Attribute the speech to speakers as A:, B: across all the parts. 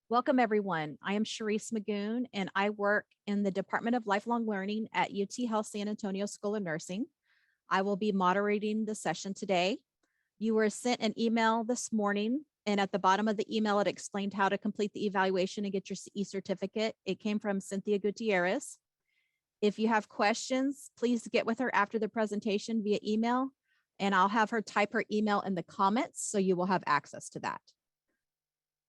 A: Welcome, everyone. I am Sharice Magoon, and I work in the Department of Lifelong Learning at UT Health San Antonio School of Nursing. I will be moderating the session today. You were sent an email this morning, and at the bottom of the email, it explained how to complete the evaluation and get your e-certificate. It came from Cynthia Gutierrez. If you have questions, please get with her after the presentation via email, and I'll have her type her email in the comments so you will have access to that.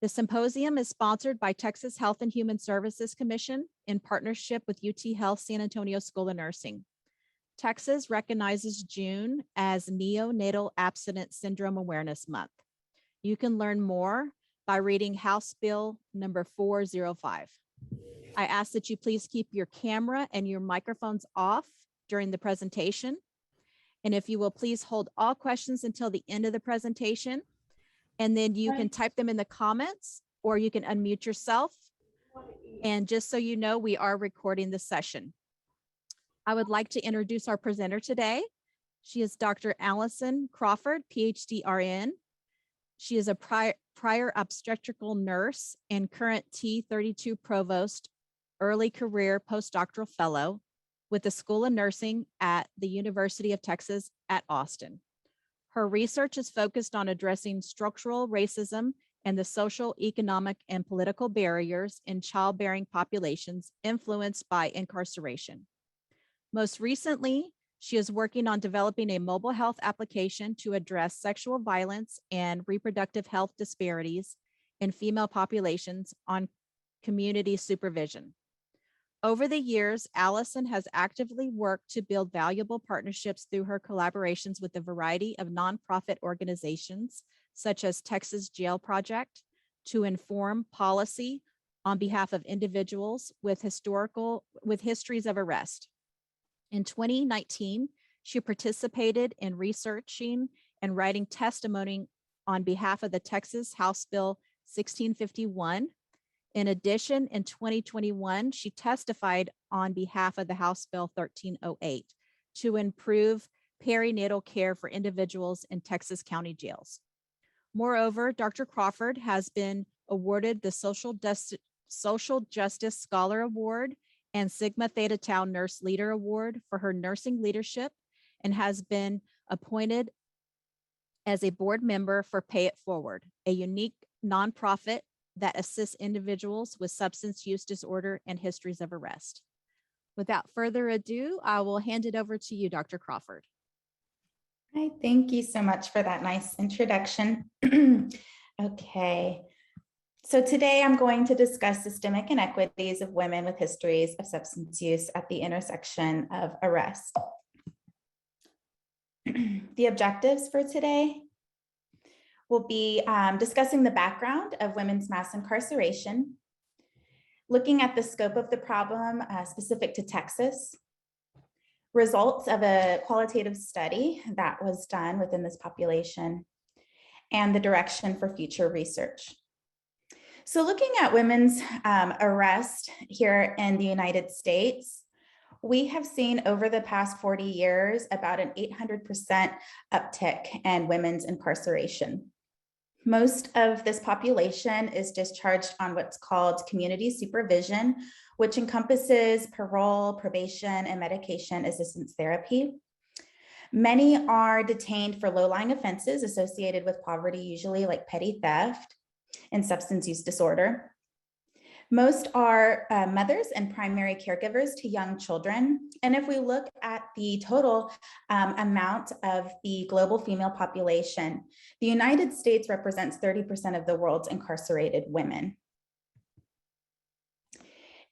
A: The symposium is sponsored by Texas Health and Human Services Commission in partnership with UT Health San Antonio School of Nursing. Texas recognizes June as Neonatal Abstinence Syndrome Awareness Month. You can learn more by reading House Bill number 405. I ask that you please keep your camera and your microphones off during the presentation. And if you will please hold all questions until the end of the presentation, and then you can type them in the comments or you can unmute yourself. And just so you know, we are recording the session. I would like to introduce our presenter today. She is Dr. Allison Crawford, PhD RN. She is a prior obstetrical nurse and current T32 provost, early career postdoctoral fellow with the School of Nursing at the University of Texas at Austin. Her research is focused on addressing structural racism and the social, economic, and political barriers in childbearing populations influenced by incarceration. Most recently, she is working on developing a mobile health application to address sexual violence and reproductive health disparities in female populations on community supervision. Over the years, Allison has actively worked to build valuable partnerships through her collaborations with a variety of nonprofit organizations, such as Texas Jail Project, to inform policy on behalf of individuals with histories of arrest. In 2019, she participated in researching and writing testimony on behalf of the Texas House Bill 1651. In addition, in 2021, she testified on behalf of the House Bill 1308 to improve perinatal care for individuals in Texas county jails. Moreover, Dr. Crawford has been awarded the Social Justice Scholar Award and Sigma Theta Tau Nurse Leader Award for her nursing leadership and has been appointed as a board member for Pay It Forward, a unique nonprofit that assists individuals with substance use disorder and histories of arrest. Without further ado, I will hand it over to you, Dr. Crawford.
B: Hi, thank you so much for that nice introduction. Okay, so today I'm going to discuss systemic inequities of women with histories of substance use at the intersection of arrest. The objectives for today will be discussing the background of women's mass incarceration, looking at the scope of the problem specific to Texas, results of a qualitative study that was done within this population, and the direction for future research. So looking at women's arrest here in the United States, we have seen over the past 40 years about an 800% uptick in women's incarceration. Most of this population is discharged on what's called community supervision, which encompasses parole, probation, and medication assistance therapy. Many are detained for low-lying offenses associated with poverty, usually like petty theft and substance use disorder. Most are mothers and primary caregivers to young children. And if we look at the total amount of the global female population, the United States represents 30% of the world's incarcerated women.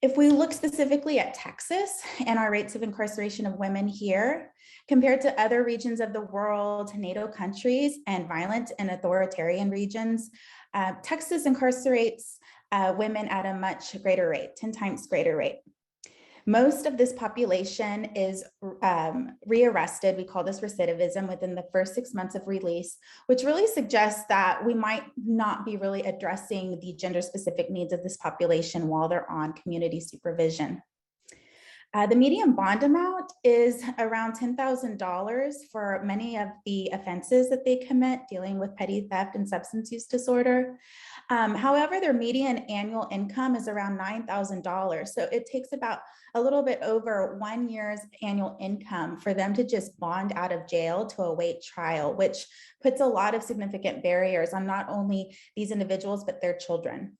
B: If we look specifically at Texas and our rates of incarceration of women here, compared to other regions of the world, NATO countries, and violent and authoritarian regions, Texas incarcerates women at a much greater rate, 10 times greater rate. Most of this population is rearrested. We call this recidivism within the first 6 months of release, which really suggests that we might not be really addressing the gender-specific needs of this population while they're on community supervision. The median bond amount is around $10,000 for many of the offenses that they commit dealing with petty theft and substance use disorder. However, their median annual income is around $9,000. So it takes about a little bit over 1 year's annual income for them to just bond out of jail to await trial, which puts a lot of significant barriers on not only these individuals, but their children.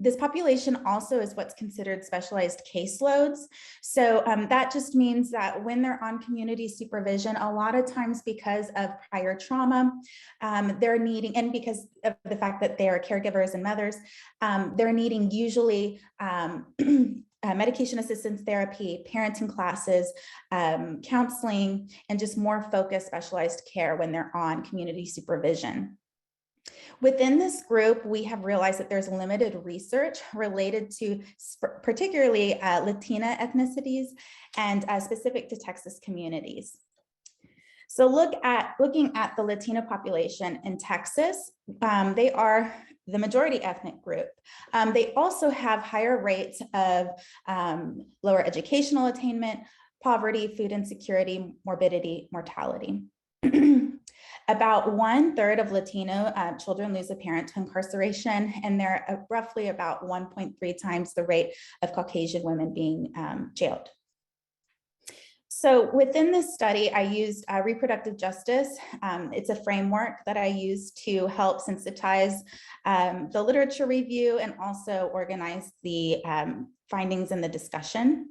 B: This population also is what's considered specialized caseloads. So that just means that when they're on community supervision, a lot of times because of prior trauma, they're needing, and because of the fact that they are caregivers and mothers, they're needing usually medication assistance therapy, parenting classes, counseling, and just more focused specialized care when they're on community supervision. Within this group, we have realized that there's limited research related to particularly Latina ethnicities and specific to Texas communities. So looking at the Latino population in Texas, they are the majority ethnic group. They also have higher rates of lower educational attainment, poverty, food insecurity, morbidity, mortality. About 1/3 of Latino children lose a parent to incarceration, and they're roughly about 1.3 times the rate of Caucasian women being jailed. So within this study, I used reproductive justice. It's a framework that I use to help sensitize the literature review and also organize the findings in the discussion.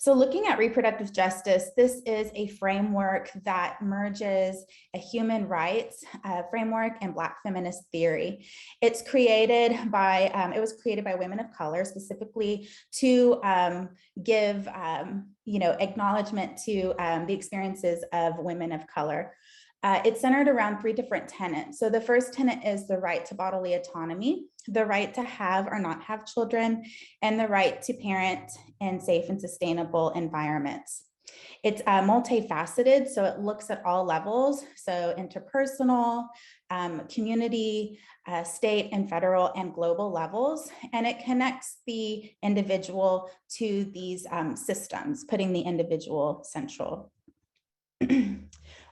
B: So looking at reproductive justice, this is a framework that merges a human rights framework and Black feminist theory. It was created by women of color, specifically to give acknowledgement to the experiences of women of color. It's centered around 3 different tenets. So the first tenet is the right to bodily autonomy, the right to have or not have children, and the right to parent in safe and sustainable environments. It's multifaceted, so it looks at all levels, so interpersonal, community, state and federal and global levels, and it connects the individual to these systems, putting the individual central.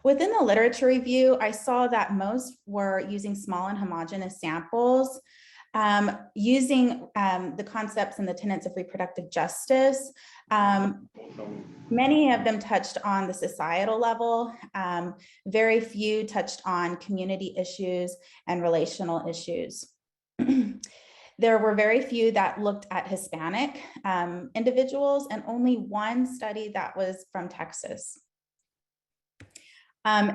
B: Within the literature review, I saw that most were using small and homogeneous samples, using the concepts and the tenets of reproductive justice. Many of them touched on the societal level. Very few touched on community issues and relational issues. There were very few that looked at Hispanic individuals, and only one study that was from Texas.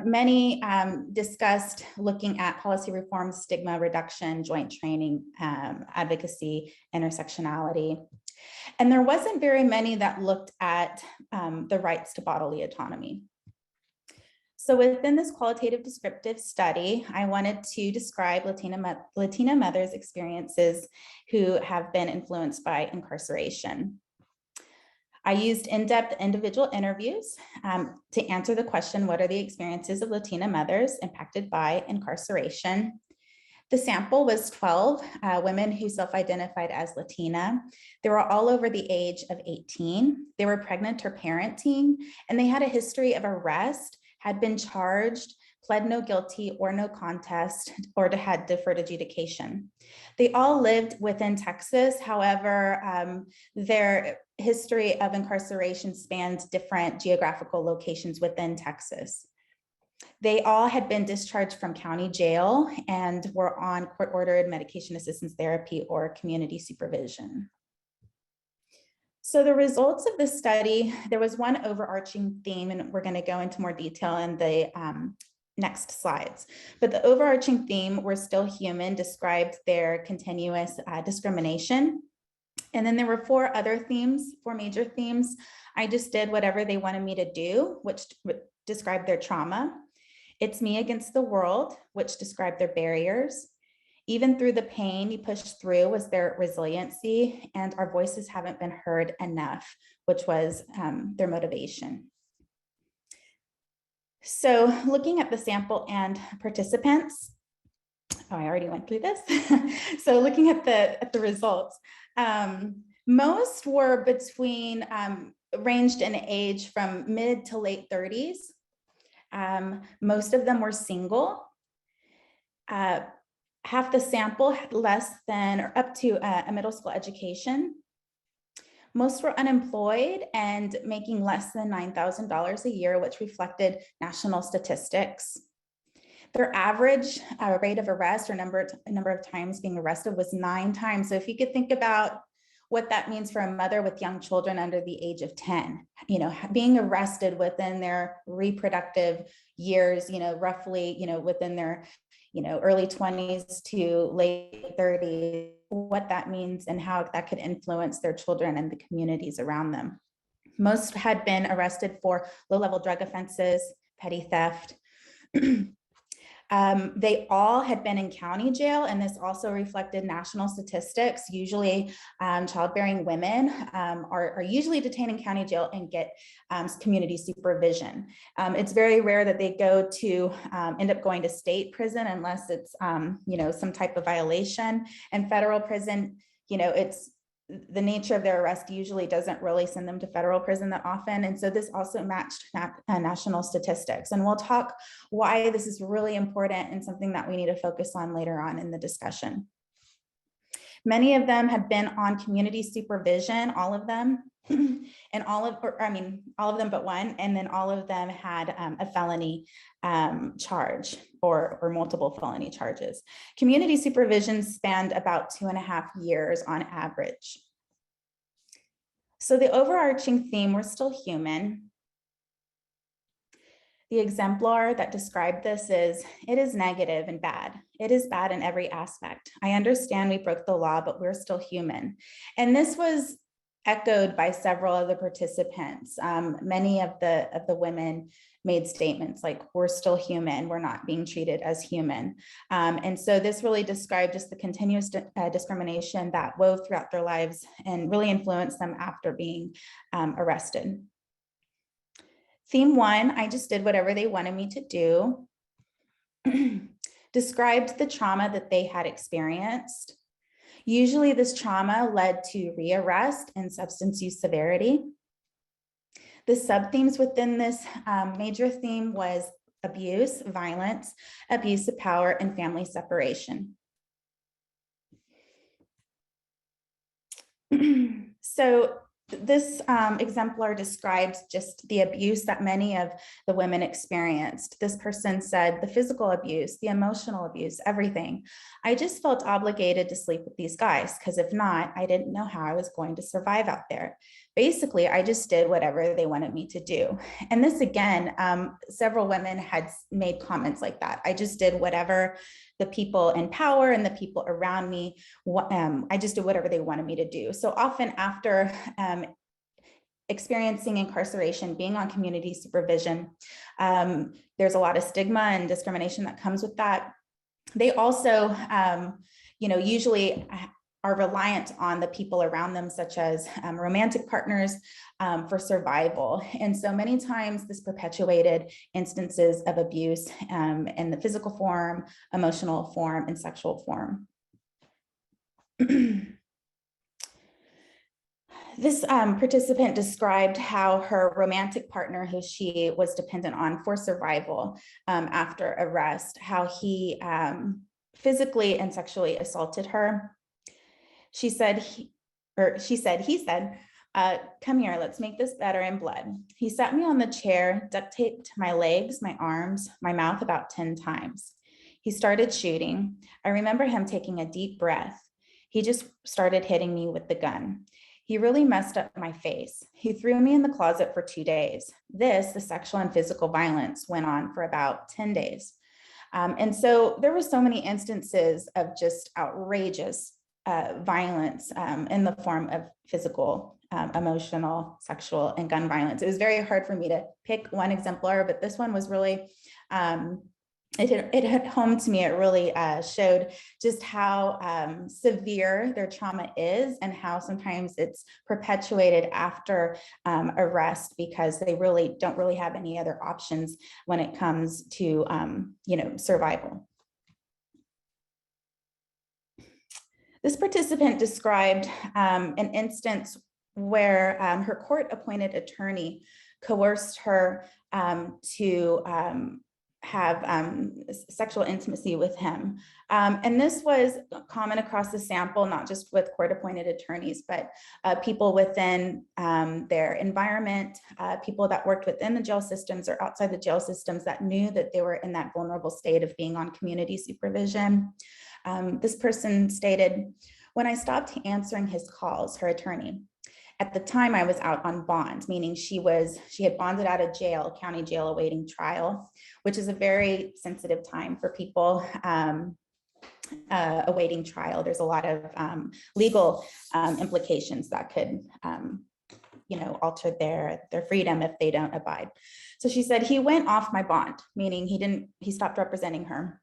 B: Many discussed looking at policy reform, stigma reduction, joint training, advocacy, intersectionality. And there wasn't very many that looked at the rights to bodily autonomy. So within this qualitative descriptive study, I wanted to describe Latina mothers' experiences who have been influenced by incarceration. I used in-depth individual interviews to answer the question, what are the experiences of Latina mothers impacted by incarceration? The sample was 12 women who self-identified as Latina. They were all over the age of 18. They were pregnant or parenting, and they had a history of arrest, had been charged, pled no guilty or no contest, or had deferred adjudication. They all lived within Texas. However, their history of incarceration spanned different geographical locations within Texas. They all had been discharged from county jail and were on court-ordered medication assistance therapy or community supervision. So the results of this study, there was one overarching theme, and we're going to go into more detail in the next slides. But the overarching theme, we're still human, described their continuous discrimination. And then there were 4 other themes, 4 major themes. I just did whatever they wanted me to do, which described their trauma. It's me against the world, which described their barriers. Even through the pain you pushed through was their resiliency, and our voices haven't been heard enough, which was their motivation. So looking at the sample and participants, I already went through this. So looking at the results, most were between, ranged in age from mid to late 30s. Most of them were single. Half the sample had less than or up to a middle school education. Most were unemployed and making less than $9,000 a year, which reflected national statistics. Their average rate of arrest or number of times being arrested was 9 times. So if you could think about what that means for a mother with young children under the age of 10, being arrested within their reproductive years, roughly, within their, early 20s to late 30s, what that means and how that could influence their children and the communities around them. Most had been arrested for low-level drug offenses, petty theft. They all had been in county jail, and this also reflected national statistics. Usually childbearing women are usually detained in county jail and get community supervision. It's very rare that they go to end up going to state prison unless it's some type of violation. And federal prison, it's the nature of their arrest usually doesn't really send them to federal prison that often. And so this also matched national statistics. And we'll talk why this is really important and something that we need to focus on later on in the discussion. Many of them had been on community supervision, all of them, and all of them but one, and then all of them had a felony charge or multiple felony charges. Community supervision spanned about 2.5 years on average. So the overarching theme, we're still human. The exemplar that described this is, it is negative and bad. It is bad in every aspect. I understand we broke the law, but we're still human. And this was echoed by several of the participants. Many of the women made statements like, we're still human, we're not being treated as human. And so this really described just the continuous discrimination that wove throughout their lives and really influenced them after being arrested. Theme 1, I just did whatever they wanted me to do, described the trauma that they had experienced. Usually this trauma led to rearrest and substance use severity. The sub-themes within this major theme was abuse, violence, abuse of power, and family separation. So this exemplar described just the abuse that many of the women experienced. This person said the physical abuse, the emotional abuse, everything. I just felt obligated to sleep with these guys because if not, I didn't know how I was going to survive out there. Basically, I just did whatever they wanted me to do. And this again, several women had made comments like that. I just did whatever the people in power and the people around me, I just did whatever they wanted me to do. So often after experiencing incarceration, being on community supervision, there's a lot of stigma and discrimination that comes with that. They also, usually are reliant on the people around them, such as romantic partners for survival. And so many times this perpetuated instances of abuse in the physical form, emotional form, and sexual form. This participant described how her romantic partner, who she was dependent on for survival after arrest, how he physically and sexually assaulted her. He said, come here, let's make this better in blood. He sat me on the chair, duct taped my legs, my arms, my mouth about 10 times. He started shooting. I remember him taking a deep breath. He just started hitting me with the gun. He really messed up my face. He threw me in the closet for 2 days. The sexual and physical violence went on for about 10 days. And so there were so many instances of just outrageous violence in the form of physical, emotional, sexual, and gun violence. It was very hard for me to pick one exemplar, but this one was really, it hit home to me. It really showed just how severe their trauma is and how sometimes it's perpetuated after arrest because they really don't really have any other options when it comes to, survival. This participant described an instance where her court-appointed attorney coerced her to have sexual intimacy with him. And this was common across the sample, not just with court-appointed attorneys, but people within their environment, people that worked within the jail systems or outside the jail systems that knew that they were in that vulnerable state of being on community supervision. This person stated, "When I stopped answering his calls," her attorney, "at the time I was out on bond," meaning she had bonded out of jail, county jail, awaiting trial, which is a very sensitive time for people awaiting trial. There's a lot of legal implications that could alter their freedom if they don't abide. So she said, "He went off my bond," meaning he stopped representing her.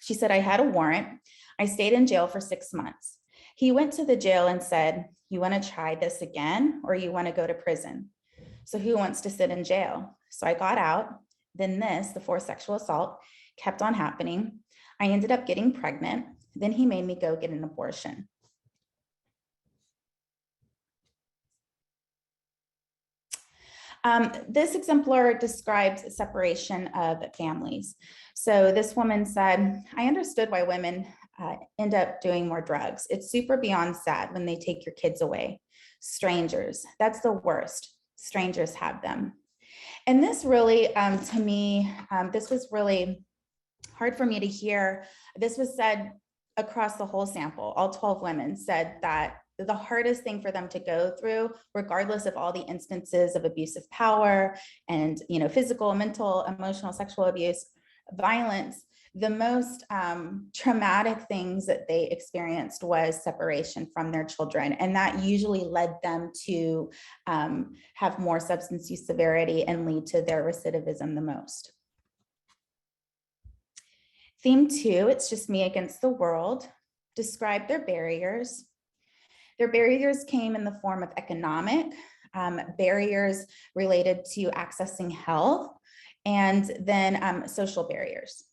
B: She said, "I had a warrant. I stayed in jail for 6 months. He went to the jail and said, 'You want to try this again, or you want to go to prison? So who wants to sit in jail?' So I got out. Then the forced sexual assault, kept on happening. I ended up getting pregnant. Then he made me go get an abortion." This exemplar describes separation of families. So this woman said, "I understood why women end up doing more drugs. It's super beyond sad when they take your kids away. Strangers, that's the worst. Strangers have them." And this really, to me, this was really hard for me to hear. This was said across the whole sample. All 12 women said that the hardest thing for them to go through, regardless of all the instances of abusive power and physical, mental, emotional, sexual abuse, violence, the most traumatic things that they experienced was separation from their children. And that usually led them to have more substance use severity and lead to their recidivism the most. Theme 2, it's just me against the world, describe their barriers. Their barriers came in the form of economic, barriers related to accessing health, and then social barriers.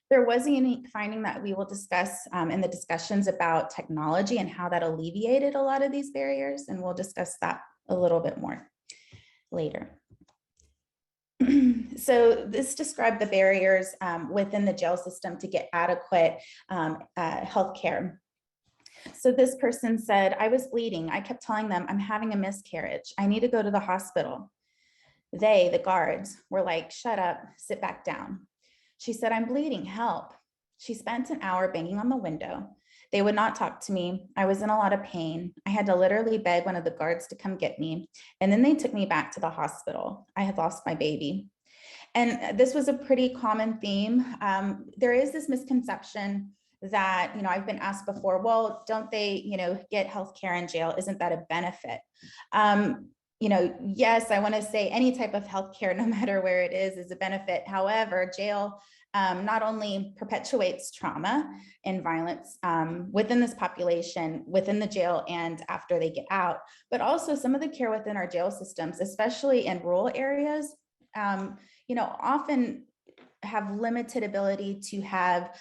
B: There was a unique finding that we will discuss in the discussions about technology and how that alleviated a lot of these barriers, and we'll discuss that a little bit more later. So this described the barriers within the jail system to get adequate health care. So this person said, "I was bleeding. I kept telling them I'm having a miscarriage. I need to go to the hospital. They, the guards, were like, 'Shut up, sit back down.' She said, 'I'm bleeding, help.' She spent an hour banging on the window. They would not talk to me. I was in a lot of pain. I had to literally beg one of the guards to come get me. And then they took me back to the hospital. I had lost my baby." And this was a pretty common theme. There is this misconception that, I've been asked before, well, don't they, get healthcare in jail? Isn't that a benefit? Yes, I want to say any type of healthcare, no matter where it is a benefit. However, jail not only perpetuates trauma and violence within this population, within the jail and after they get out, but also some of the care within our jail systems, especially in rural areas, often have limited ability to have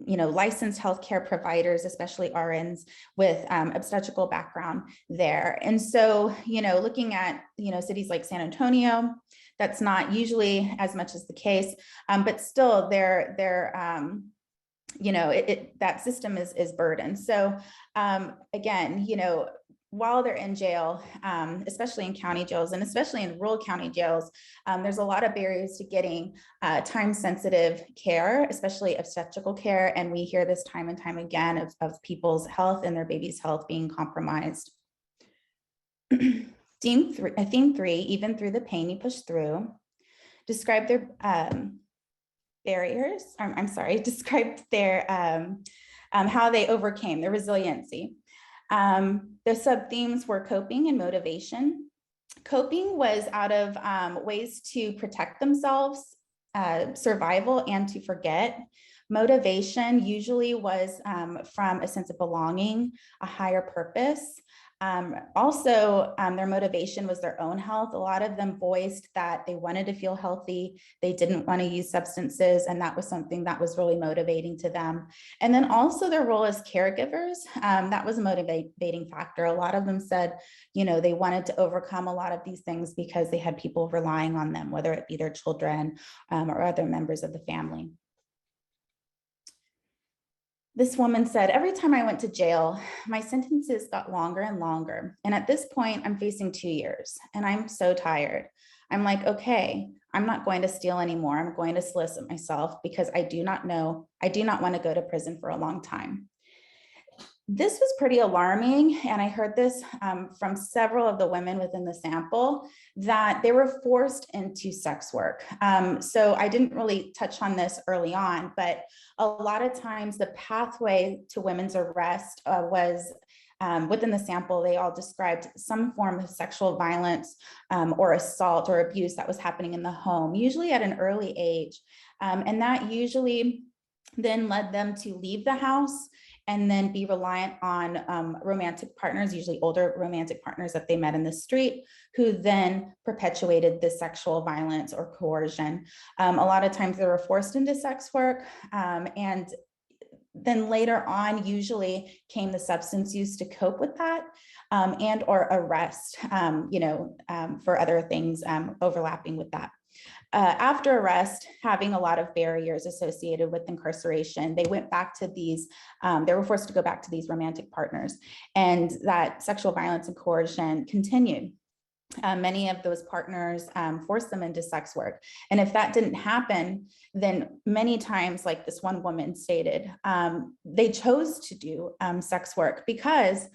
B: licensed healthcare providers, especially RNs with obstetrical background there. And so, looking at, cities like San Antonio, that's not usually as much as the case, but still that system is burdened. So again, while they're in jail, especially in county jails and especially in rural county jails, there's a lot of barriers to getting time-sensitive care, especially obstetrical care. And we hear this time and time again of people's health and their baby's health being compromised. Theme 3, even through the pain you push through, describe their barriers. Describe their how they overcame their resiliency. The sub-themes were coping and motivation. Coping was out of ways to protect themselves, survival, and to forget. Motivation usually was from a sense of belonging, a higher purpose. Also, their motivation was their own health. A lot of them voiced that they wanted to feel healthy. They didn't want to use substances, and that was something that was really motivating to them. And then also their role as caregivers, that was a motivating factor. A lot of them said, you know, they wanted to overcome a lot of these things because they had people relying on them, whether it be their children or other members of the family. This woman said, every time I went to jail, my sentences got longer and longer. And at this point, I'm facing 2 years and I'm so tired. I'm like, okay, I'm not going to steal anymore. I'm going to solicit myself because I do not want to go to prison for a long time. This was pretty alarming, and I heard this from several of the women within the sample, that they were forced into sex work. So I didn't really touch on this early on, but a lot of times the pathway to women's arrest was within the sample, they all described some form of sexual violence or assault or abuse that was happening in the home, usually at an early age. And that usually then led them to leave the house and then be reliant on romantic partners, usually older romantic partners that they met in the street, who then perpetuated this sexual violence or coercion. A lot of times they were forced into sex work, and then later on, usually came the substance use to cope with that, and or arrest, for other things overlapping with that. After arrest, having a lot of barriers associated with incarceration, they went back to these, they were forced to go back to these romantic partners, and that sexual violence and coercion continued. Many of those partners forced them into sex work. And if that didn't happen, then many times, like this one woman stated, they chose to do sex work because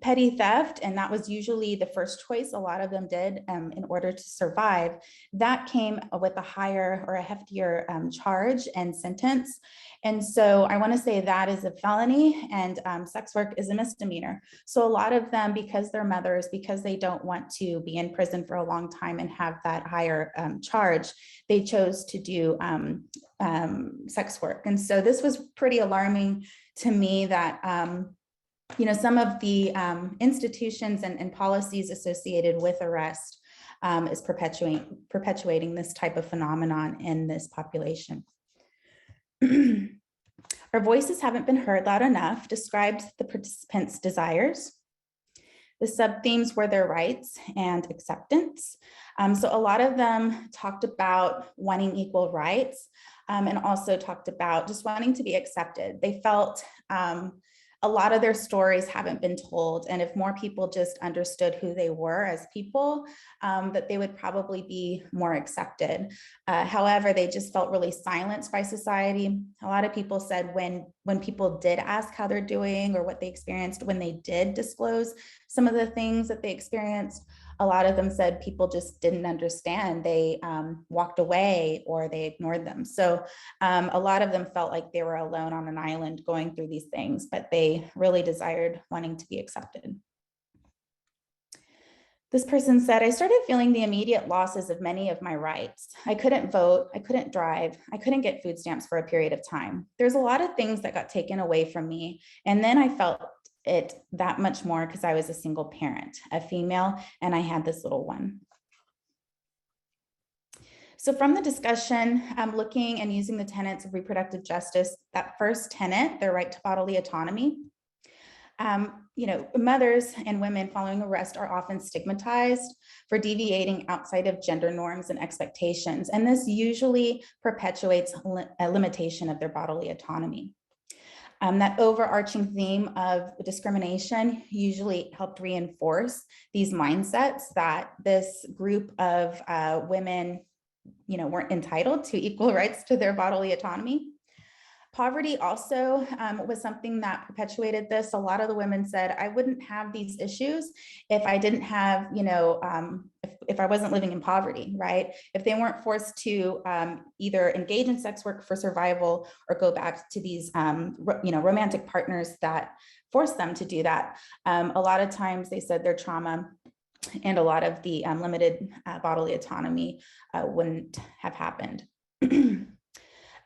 B: petty theft, and that was usually the first choice a lot of them did in order to survive, that came with a higher or a heftier charge and sentence. And so I want to say that is a felony, and sex work is a misdemeanor. So a lot of them, because they're mothers, because they don't want to be in prison for a long time and have that higher charge, they chose to do sex work. And so this was pretty alarming to me that some of the institutions and policies associated with arrest is perpetuating this type of phenomenon in this population. Our voices haven't been heard loud enough, described the participants' desires. The sub-themes were their rights and acceptance. So a lot of them talked about wanting equal rights, and also talked about just wanting to be accepted. They felt a lot of their stories haven't been told, and if more people just understood who they were as people, that they would probably be more accepted. However, they just felt really silenced by society. A lot of people said when people did ask how they're doing or what they experienced, when they did disclose some of the things that they experienced, a lot of them said people just didn't understand. They walked away or they ignored them. So a lot of them felt like they were alone on an island going through these things, but they really desired wanting to be accepted. This person said, I started feeling the immediate losses of many of my rights. I couldn't vote, I couldn't drive, I couldn't get food stamps for a period of time. There's a lot of things that got taken away from me. And then I felt it that much more because I was a single parent, a female, and I had this little one. So from the discussion, looking and using the tenets of reproductive justice, that first tenet, their right to bodily autonomy, mothers and women following arrest are often stigmatized for deviating outside of gender norms and expectations. And this usually perpetuates a limitation of their bodily autonomy. That overarching theme of discrimination usually helped reinforce these mindsets that this group of women, weren't entitled to equal rights to their bodily autonomy. Poverty also was something that perpetuated this. A lot of the women said, I wouldn't have these issues if I didn't have, if I wasn't living in poverty, right? If they weren't forced to either engage in sex work for survival or go back to these, romantic partners that forced them to do that. A lot of times they said their trauma and a lot of the limited bodily autonomy wouldn't have happened.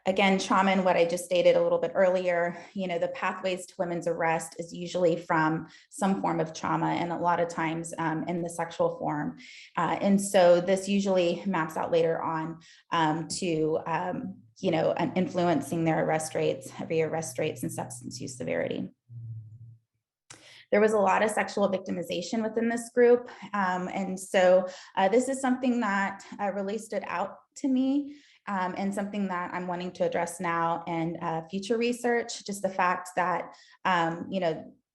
B: Again, trauma and what I just stated a little bit earlier, the pathways to women's arrest is usually from some form of trauma, and a lot of times in the sexual form. And so this usually maps out later on to influencing their arrest rates, rearrest rates, and substance use severity. There was a lot of sexual victimization within this group. And so this is something that really stood out to me, and something that I'm wanting to address now in future research, just the fact that,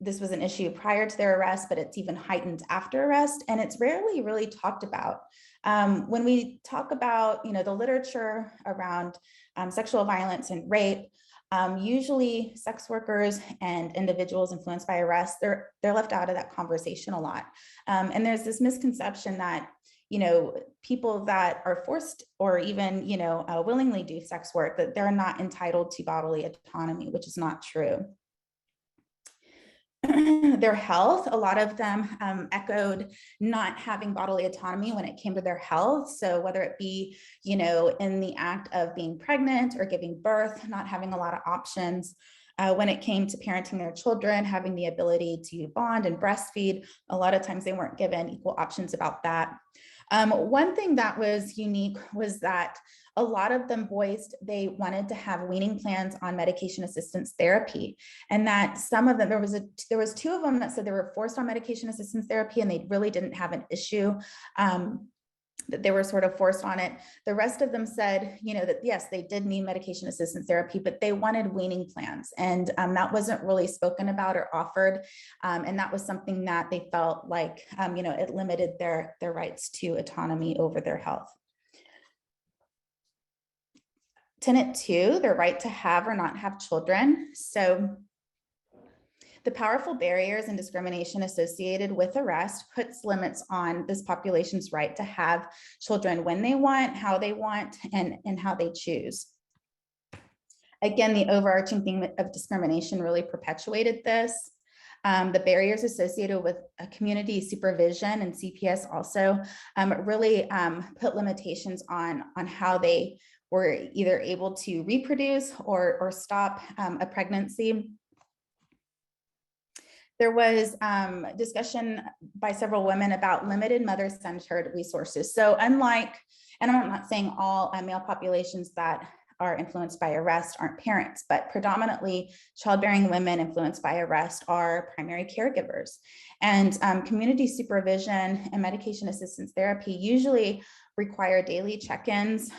B: this was an issue prior to their arrest, but it's even heightened after arrest, and it's rarely really talked about. When we talk about, the literature around sexual violence and rape, usually sex workers and individuals influenced by arrest, they're left out of that conversation a lot. And there's this misconception that, people that are forced or even, willingly do sex work, that they're not entitled to bodily autonomy, which is not true. Their health, a lot of them echoed not having bodily autonomy when it came to their health. So whether it be, in the act of being pregnant or giving birth, not having a lot of options. When it came to parenting their children, having the ability to bond and breastfeed, a lot of times they weren't given equal options about that. One thing that was unique was that a lot of them voiced they wanted to have weaning plans on medication assistance therapy, and that some of them, there was two of them that said they were forced on medication assistance therapy and they really didn't have an issue, that they were sort of forced on it. The rest of them said, that yes, they did need medication assistance therapy, but they wanted weaning plans. And that wasn't really spoken about or offered. And that was something that they felt like, it limited their rights to autonomy over their health. Tenet 2, their right to have or not have children. So the powerful barriers and discrimination associated with arrest puts limits on this population's right to have children when they want, how they want, and how they choose. Again, the overarching theme of discrimination really perpetuated this. The barriers associated with community supervision and CPS also really put limitations on how they were either able to reproduce or stop a pregnancy. There was discussion by several women about limited mother-centered resources. So unlike, and I'm not saying all male populations that are influenced by arrest aren't parents, but predominantly childbearing women influenced by arrest are primary caregivers. And community supervision and medication assistance therapy usually require daily check-ins,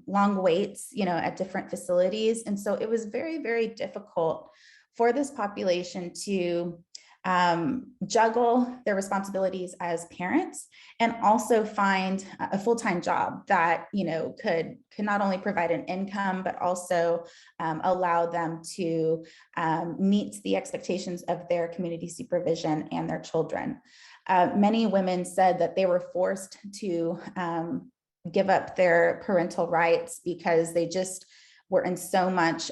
B: long waits, at different facilities. And so it was very, very difficult for this population to juggle their responsibilities as parents and also find a full-time job that could not only provide an income but also allow them to meet the expectations of their community supervision and their children. Many women said that they were forced to give up their parental rights because they just were in so much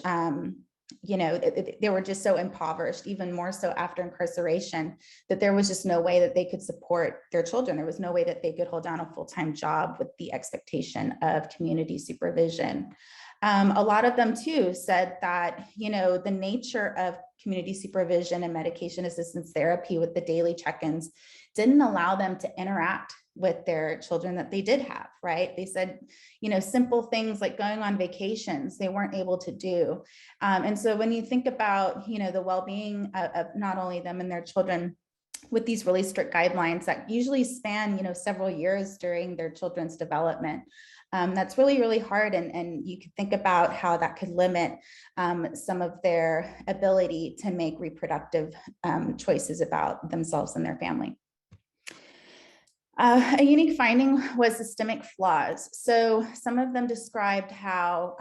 B: they were just so impoverished, even more so after incarceration, that there was just no way that they could support their children. There was no way that they could hold down a full-time job with the expectation of community supervision. A lot of them too said that, the nature of community supervision and medication assistance therapy with the daily check-ins didn't allow them to interact with their children that they did have, right? They said, simple things like going on vacations, they weren't able to do. And so when you think about, the well-being of not only them and their children with these really strict guidelines that usually span, several years during their children's development, that's really, really hard. And you could think about how that could limit some of their ability to make reproductive choices about themselves and their family. A unique finding was systemic flaws. So some of them described how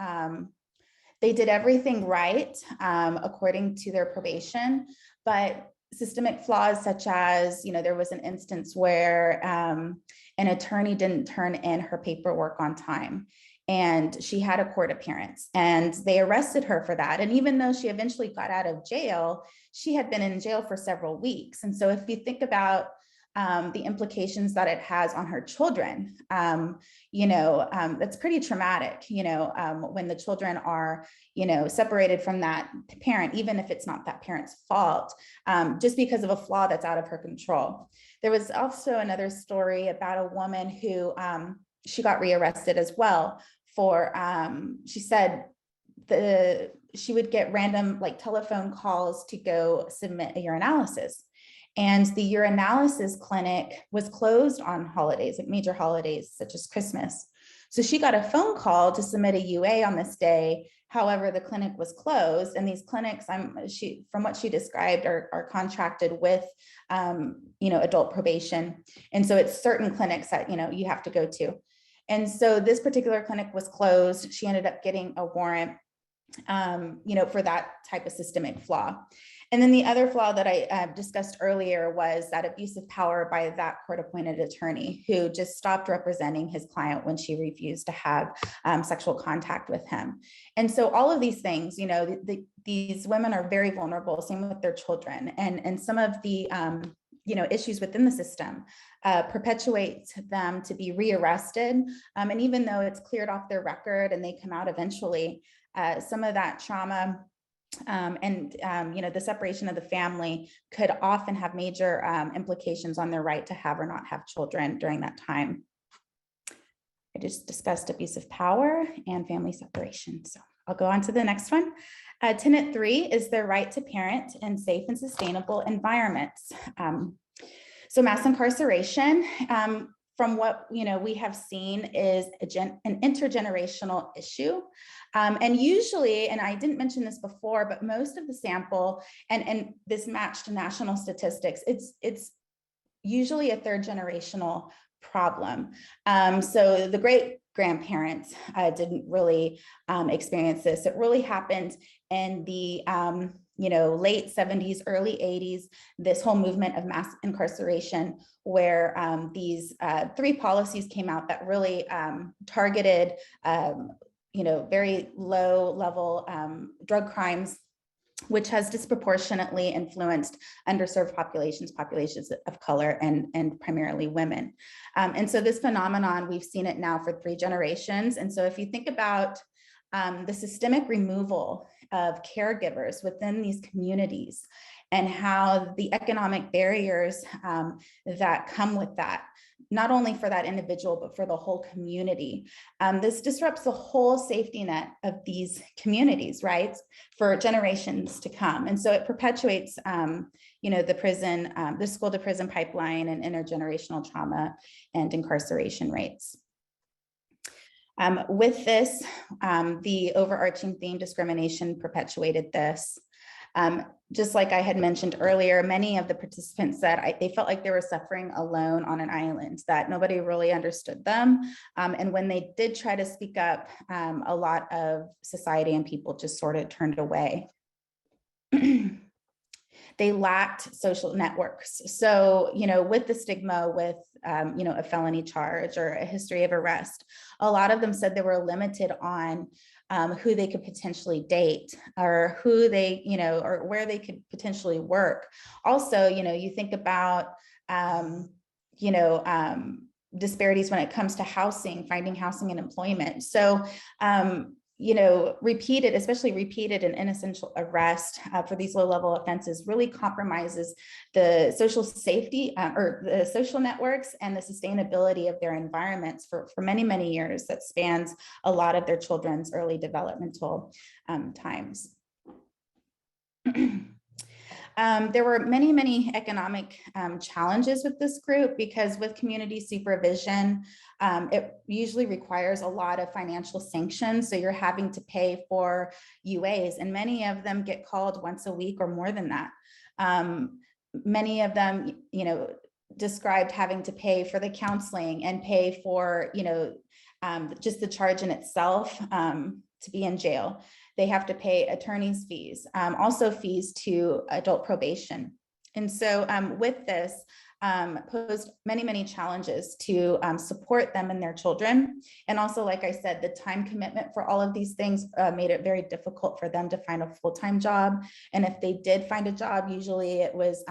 B: they did everything right according to their probation, but systemic flaws such as, there was an instance where an attorney didn't turn in her paperwork on time and she had a court appearance and they arrested her for that. And even though she eventually got out of jail, she had been in jail for several weeks. And so if you think about the implications that it has on her children. That's pretty traumatic, when the children are, separated from that parent, even if it's not that parent's fault, just because of a flaw that's out of her control. There was also another story about a woman who she got rearrested as well for, she said she would get random like telephone calls to go submit a urinalysis. And the urinalysis clinic was closed on holidays, like major holidays such as Christmas. So she got a phone call to submit a UA on this day. However, the clinic was closed, and these clinics, from what she described, are contracted with, adult probation. And so it's certain clinics that, you have to go to. And so this particular clinic was closed. She ended up getting a warrant, for that type of systemic flaw. And then the other flaw that I discussed earlier was that abuse of power by that court-appointed attorney who just stopped representing his client when she refused to have sexual contact with him. And so all of these things, these women are very vulnerable, same with their children. And some of the issues within the system perpetuate them to be rearrested. And even though it's cleared off their record and they come out eventually, some of that trauma and the separation of the family could often have major implications on their right to have or not have children during that time. I just discussed abuse of power and family separation. So I'll go on to the next one. Tenet 3 is the right to parent in safe and sustainable environments. So mass incarceration, from what we have seen, is an intergenerational issue. And usually, and I didn't mention this before, but most of the sample, and this matched national statistics, it's usually a third generational problem. So the great grandparents didn't really experience this. It really happened in the late 70s, early 80s, this whole movement of mass incarceration, where these 3 policies came out that really targeted very low level drug crimes, which has disproportionately influenced underserved populations of color, and primarily women. And so this phenomenon, we've seen it now for 3 generations. And so if you think about the systemic removal of caregivers within these communities and how the economic barriers that come with that, not only for that individual, but for the whole community. This disrupts the whole safety net of these communities, right, for generations to come. And so it perpetuates, the school to prison pipeline and intergenerational trauma and incarceration rates. With this, the overarching theme, discrimination, perpetuated this. Just like I had mentioned earlier, many of the participants said they felt like they were suffering alone on an island, that nobody really understood them. And when they did try to speak up, a lot of society and people just sort of turned away. They lacked social networks. So, with the stigma, with, a felony charge or a history of arrest, a lot of them said they were limited on who they could potentially date, or who they, or where they could potentially work. Also, you think about, disparities when it comes to housing, finding housing and employment. So, especially repeated and inessential arrest for these low-level offenses really compromises the social safety or the social networks and the sustainability of their environments for many, many years. That spans a lot of their children's early developmental times. There were many, many economic challenges with this group, because with community supervision, it usually requires a lot of financial sanctions. So you're having to pay for UAs, and many of them get called once a week or more than that. Many of them, described having to pay for the counseling and pay for, just the charge in itself to be in jail. They have to pay attorney's fees, also fees to adult probation. And so with this, posed many, many challenges to support them and their children. And also, like I said, the time commitment for all of these things made it very difficult for them to find a full-time job. And if they did find a job, usually it was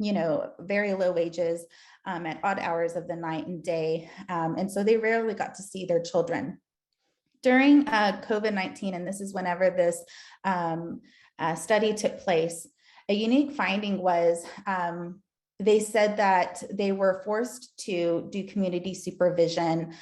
B: very low wages at odd hours of the night and day. And so they rarely got to see their children. During COVID-19, and this is whenever this study took place, a unique finding was they said that they were forced to do community supervision.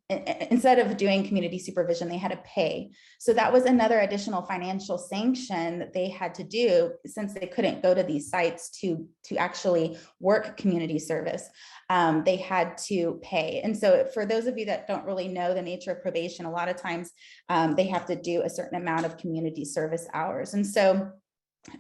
B: Instead of doing community supervision, they had to pay. So that was another additional financial sanction that they had to do, since they couldn't go to these sites to actually work community service. They had to pay. And so for those of you that don't really know the nature of probation, a lot of times they have to do a certain amount of community service hours. And so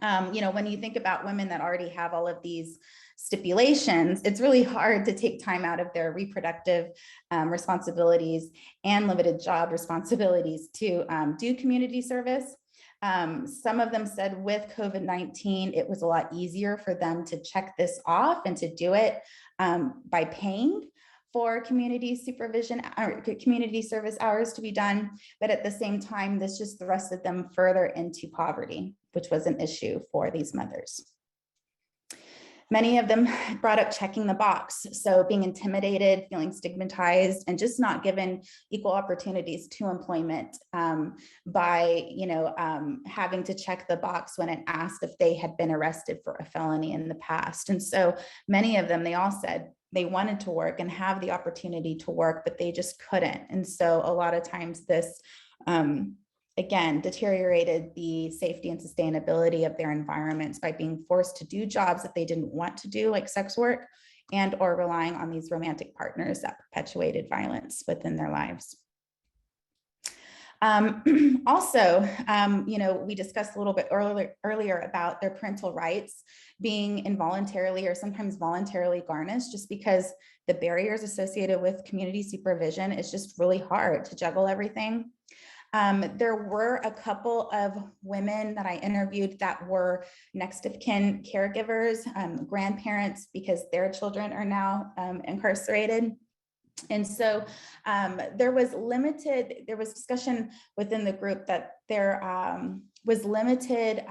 B: when you think about women that already have all of these stipulations, it's really hard to take time out of their reproductive responsibilities and limited job responsibilities to do community service. Some of them said with COVID-19, it was a lot easier for them to check this off and to do it by paying for community supervision or community service hours to be done. But at the same time, this just thrusted them further into poverty, which was an issue for these mothers. Many of them brought up checking the box. So being intimidated, feeling stigmatized, and just not given equal opportunities to employment by, having to check the box when it asked if they had been arrested for a felony in the past. And so many of them, they all said they wanted to work and have the opportunity to work, but they just couldn't. And so a lot of times this, again, deteriorated the safety and sustainability of their environments by being forced to do jobs that they didn't want to do, like sex work, and or relying on these romantic partners that perpetuated violence within their lives. Also, we discussed a little bit earlier about their parental rights being involuntarily or sometimes voluntarily garnished, just because the barriers associated with community supervision is just really hard to juggle everything. There were a couple of women that I interviewed that were next of kin caregivers, grandparents, because their children are now incarcerated. And so there was discussion within the group that there was limited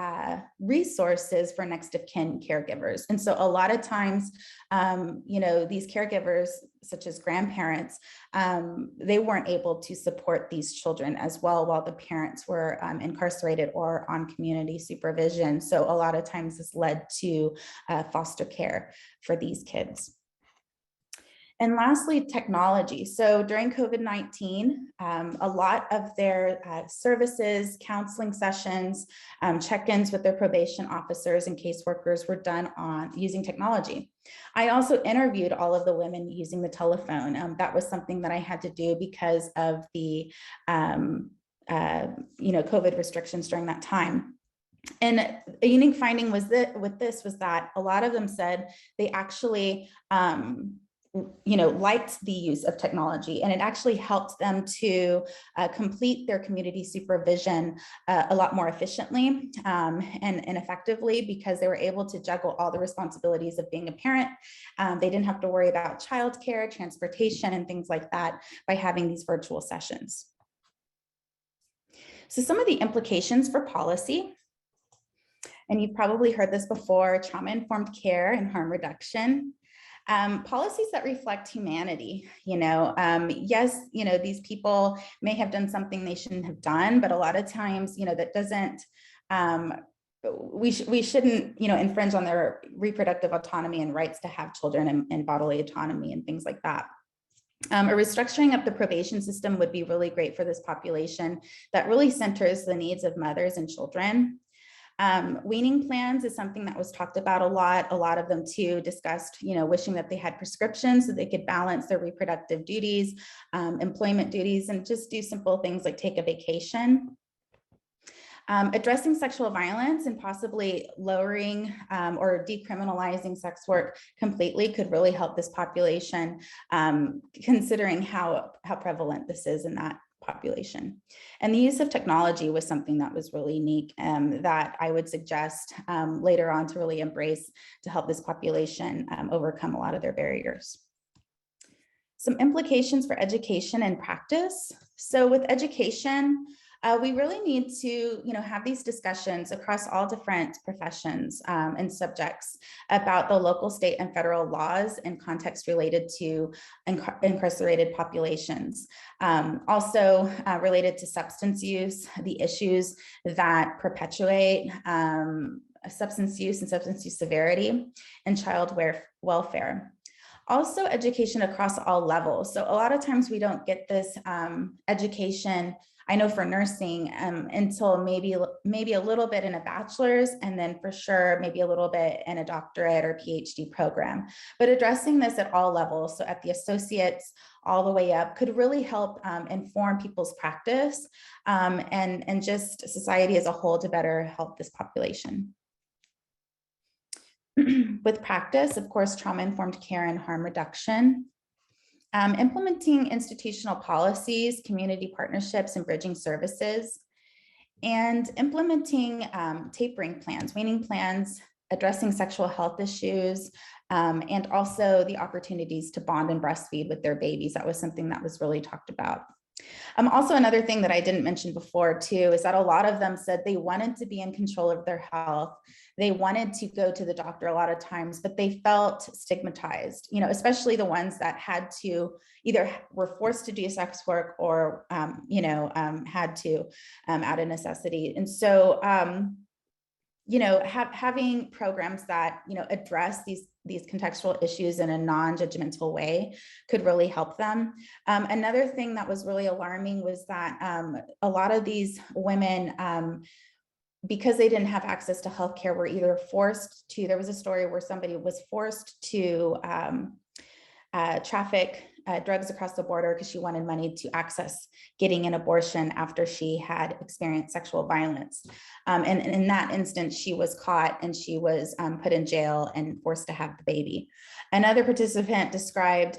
B: resources for next of kin caregivers. And so a lot of times, these caregivers, such as grandparents, they weren't able to support these children as well while the parents were incarcerated or on community supervision. So a lot of times this led to foster care for these kids. And lastly, technology. So during COVID-19, a lot of their services, counseling sessions, check-ins with their probation officers and caseworkers were done on using technology. I also interviewed all of the women using the telephone. That was something that I had to do because of the COVID restrictions during that time. And a unique finding was that with this was that a lot of them said they actually liked the use of technology, and it actually helped them to complete their community supervision a lot more efficiently and effectively, because they were able to juggle all the responsibilities of being a parent. They didn't have to worry about childcare, transportation, and things like that by having these virtual sessions. So some of the implications for policy, and you've probably heard this before: trauma-informed care and harm reduction. Policies that reflect humanity, yes, these people may have done something they shouldn't have done, but a lot of times, that doesn't, we shouldn't, infringe on their reproductive autonomy and rights to have children and bodily autonomy and things like that. A restructuring of the probation system would be really great for this population that really centers the needs of mothers and children. Weaning plans is something that was talked about a lot. A lot of them too discussed, wishing that they had prescriptions so they could balance their reproductive duties, employment duties, and just do simple things like take a vacation. Addressing sexual violence and possibly lowering or decriminalizing sex work completely could really help this population, considering how prevalent this is in that population. And the use of technology was something that was really unique that I would suggest later on to really embrace to help this population overcome a lot of their barriers. Some implications for education and practice. So with education, We really need to, have these discussions across all different professions and subjects about the local, state, and federal laws and context related to incarcerated populations. Also related to substance use, the issues that perpetuate substance use and substance use severity and child welfare. Also education across all levels. So a lot of times we don't get this education, I know for nursing, until maybe a little bit in a bachelor's, and then for sure, maybe a little bit in a doctorate or PhD program. But addressing this at all levels, so at the associates all the way up, could really help inform people's practice and just society as a whole to better help this population. With practice, of course, trauma-informed care and harm reduction. Implementing institutional policies, community partnerships, and bridging services, and implementing tapering plans, weaning plans, addressing sexual health issues, and also the opportunities to bond and breastfeed with their babies. That was something that was really talked about. Also, another thing that I didn't mention before too is that a lot of them said they wanted to be in control of their health. They wanted to go to the doctor a lot of times, but they felt stigmatized, especially the ones that had to either were forced to do sex work or, had to out of necessity. And so, having programs that, address these contextual issues in a non-judgmental way could really help them. Another thing that was really alarming was that a lot of these women, because they didn't have access to healthcare, were either forced to, there was a story where somebody was forced to traffic drugs across the border because she wanted money to access getting an abortion after she had experienced sexual violence. And in that instance, she was caught and she was put in jail and forced to have the baby. Another participant described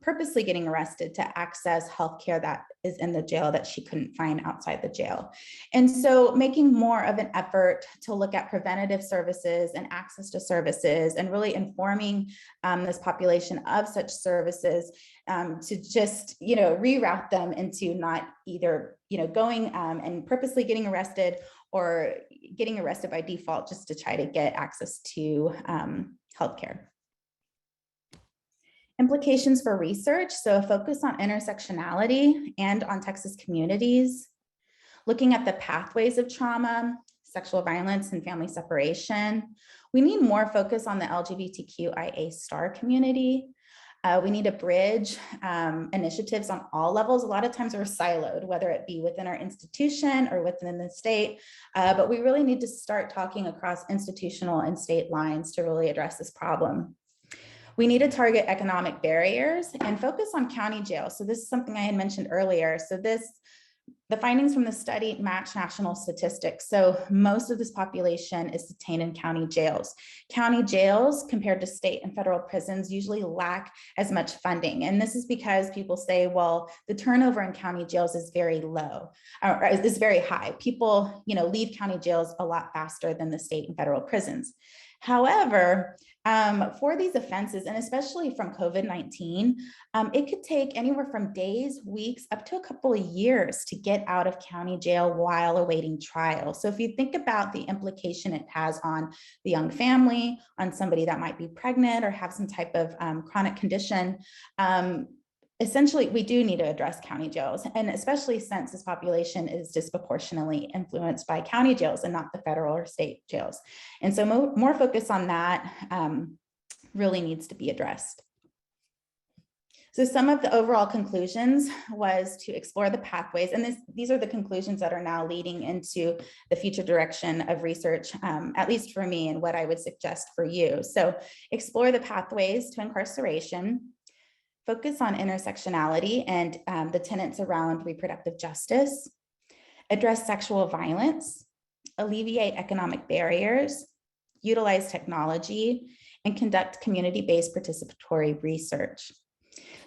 B: purposely getting arrested to access healthcare that is in the jail that she couldn't find outside the jail. And so making more of an effort to look at preventative services and access to services and really informing this population of such services to just, reroute them into not either, going and purposely getting arrested or getting arrested by default just to try to get access to healthcare. Implications for research. So a focus on intersectionality and on Texas communities, looking at the pathways of trauma, sexual violence, and family separation. We need more focus on the LGBTQIA star community. We need to bridge initiatives on all levels. A lot of times we're siloed, whether it be within our institution or within the state, but we really need to start talking across institutional and state lines to really address this problem. We need to target economic barriers and focus on county jails. So this is something I had mentioned earlier. So the findings from the study match national statistics. So most of this population is detained in county jails. County jails compared to state and federal prisons usually lack as much funding. And this is because people say, well, the turnover in county jails is very low, or is very high. People, leave county jails a lot faster than the state and federal prisons. However, for these offenses, and especially from COVID-19, it could take anywhere from days, weeks, up to a couple of years to get out of county jail while awaiting trial. So if you think about the implication it has on the young family, on somebody that might be pregnant or have some type of chronic condition, essentially, we do need to address county jails, and especially since this population is disproportionately influenced by county jails and not the federal or state jails. And so more focus on that really needs to be addressed. So some of the overall conclusions was to explore the pathways, and these are the conclusions that are now leading into the future direction of research, at least for me, and what I would suggest for you. So explore the pathways to incarceration, focus on intersectionality and the tenets around reproductive justice, address sexual violence, alleviate economic barriers, utilize technology, and conduct community-based participatory research.